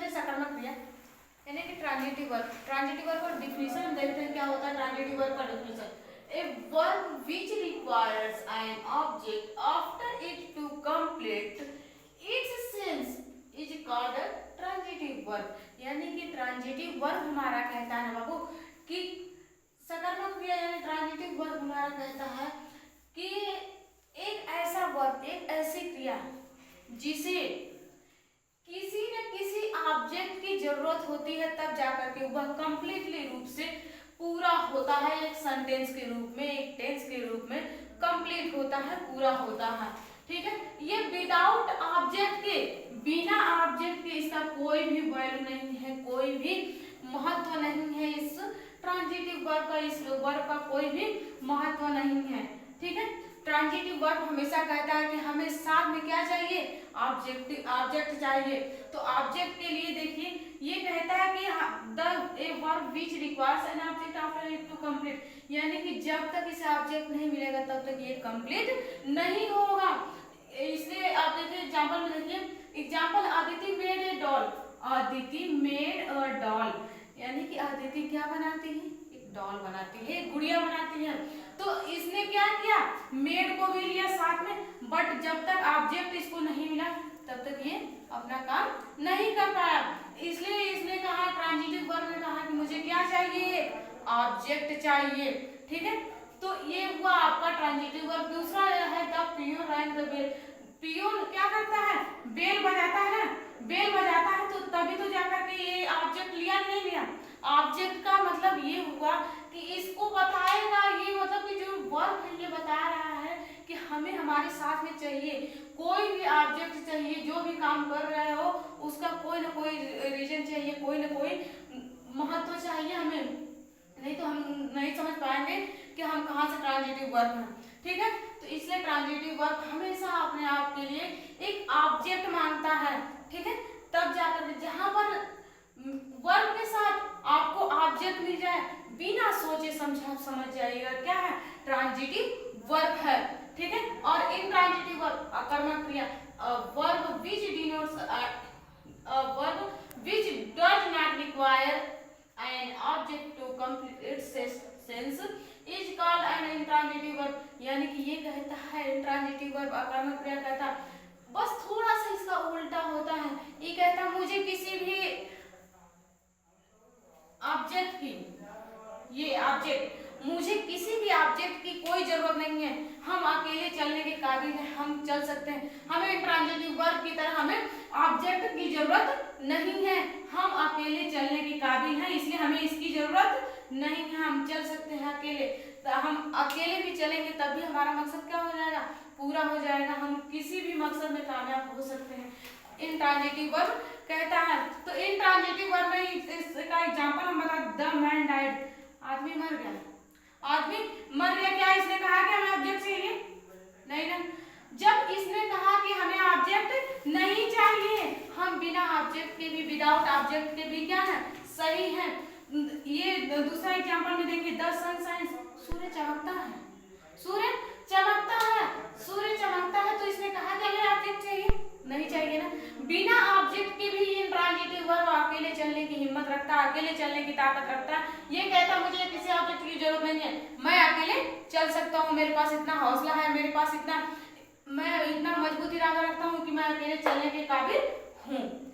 होते हैं सकर्मक क्रिया यानी कि ट्रांजिटिव वर्ब। ट्रांजिटिव वर्ब का डिफिनेशन हम देखते हैं क्या होता है ट्रांजिटिव वर्ब का definition. A verb which requires an object after it to complete its sense is called a transitive verb. यानी कि ट्रांजिटिव वर्ब हमारा कहता है बाबू कि सकर्मक क्रिया यानी ट्रांजिटिव वर्ब हमारा कहता है कि एक ऐसा वर्ब, एक ऐसी क्रिया जिसे किसी न किसी ऑब्जेक्ट की जरूरत होती है तब जाकर के वह कंप्लीटली रूप से पूरा होता है, एक सेंटेंस के रूप में, एक टेंस के रूप में कंप्लीट होता है, पूरा होता है। ठीक है, ये विदाउट ऑब्जेक्ट के, बिना ऑब्जेक्ट के इसका कोई भी वैल्यू नहीं है, कोई भी महत्व नहीं है। इस ट्रांजिटिव वर्ब का, इस वर्ब का कोई भी महत्व नहीं है। ठीक है, ट्रांजिटिव वर्ब हमेशा कहता है कि हमें साथ में क्या चाहिए, ऑब्जेक्ट चाहिए। तो ऑब्जेक्ट के लिए देखिए ये कहता है कि the a verb which requires an object after it to complete, यानी कि जब तक इसे ऑब्जेक्ट नहीं मिलेगा तब तक ये कंप्लीट नहीं होगा। इसलिए आप देखिए एग्जांपल में देखिए, example Aditi made a doll. Aditi made a doll यानी कि अदिति क्या बनाती है, एक डॉल बनाती है, एक गुड़िया बनाती है। तो इसने क्या किया, मेड को भी लिया साथ में, बट जब तक ऑब्जेक्ट इसको नहीं मिला तब तक ये अपना काम नहीं कर पाया। इसलिए इसने कहा, ट्रांजिटिव वर्ब ने कहा कि मुझे क्या चाहिए, ऑब्जेक्ट चाहिए। ठीक है, तो ये हुआ आपका ट्रांजिटिव वर्ब। दूसरा है the peon rang the bell. Peon क्या करता है, बेल बजाता है ना, बेल बजाता है, तो तभी तो जाकर के ये ऑब्जेक्ट लिया नहीं लिया। ऑब्जेक्ट का मतलब ये हुआ कि इसको बताएगा, ये मतलब कि जो वर्ब है ये बता रहा है कि हमें हमारे साथ में चाहिए, कोई भी ऑब्जेक्ट चाहिए, जो भी काम कर रहे हो उसका कोई ना कोई रीजन चाहिए, कोई ना कोई महत्व चाहिए हमें, नहीं तो हम नहीं समझ पाएंगे कि हम कहाँ से ट्रांजिटिव वर्ब हैं। ठीक है, तो इसलिए ट्रांजिटिव वर्ब हमेशा अपने आप के लिए एक ऑब्जेक्ट मानता है। ठीक है, तब जाकर जहां पर वर्ब के साथ आपको ऑब्जेक्ट मिल जाए, बिना सोचे समझे समझ जाइएगा क्या है, ट्रांजिटिव वर्ब है। ठीक है, और इनट्रांजिटिव वर्ब अकर्मक क्रिया, verb which denotes verb which does not require an object to complete its sense is called an intransitive verb। यानी कि ये कहता है intransitive verb अकर्मक क्रिया कहता है, बस थोड़ा सा इसका उल्टा होता है। ये कहता है मुझे किसी भी ऑब्जेक्ट की, ये ऑब्जेक्ट, मुझे किसी भी ऑब्जेक्ट की कोई जरूरत नहीं है, हम अकेले चलने के काबिल हैं, हम चल सकते हैं, हमें इंट्रांजिटिव वर्ब की तरह हमें ऑब्जेक्ट की जरूरत नहीं है, हम अकेले चलने के काबिल हैं, इसलिए हमें इसकी जरूरत नहीं है, हम चल सकते हैं अकेले। तो हम अकेले भी चलेंगे तब भी हमारा मकसद क्या हो जाएगा, पूरा हो जाएगा, हम किसी भी मकसद में कामयाब हो सकते हैं। इनट्रांजिटिव वर्ब कहता है, तो इनट्रांजिटिव वर्ब में इसका एग्जांपल हम बता, द मैन डाइड, आदमी मर गया, आदमी मर गया, क्या इसने कहा कि हमें ऑब्जेक्ट चाहिए, नहीं ना। जब इसने कहा कि हमें ऑब्जेक्ट नहीं चाहिए, हम बिना ऑब्जेक्ट के भी, विदाउट ऑब्जेक्ट के भी क्या है, सही है। ये दूसरा एग्जांपल में देखिए, द सन शाइन्स, सूर्य चमकता है, सूर्य चमकता है, सूर्य चमकता है, तो इसने कहा कि हमें ऑब्जेक्ट चाहिए, नहीं चाहिए ना। बिना ऑब्जेक्ट के भी इंट्रांजिटिव वर्ब अकेले चलने की हिम्मत रखता है, अकेले चलने की ताकत रखता है। ये कहता है मुझे किसी ऑब्जेक्ट की जरूरत नहीं है, मैं अकेले चल सकता हूँ, मेरे पास इतना हौसला है, मेरे पास इतना, मैं इतना मजबूत इरादा रखता हूँ कि मैं अकेले चलने के काबिल हूँ।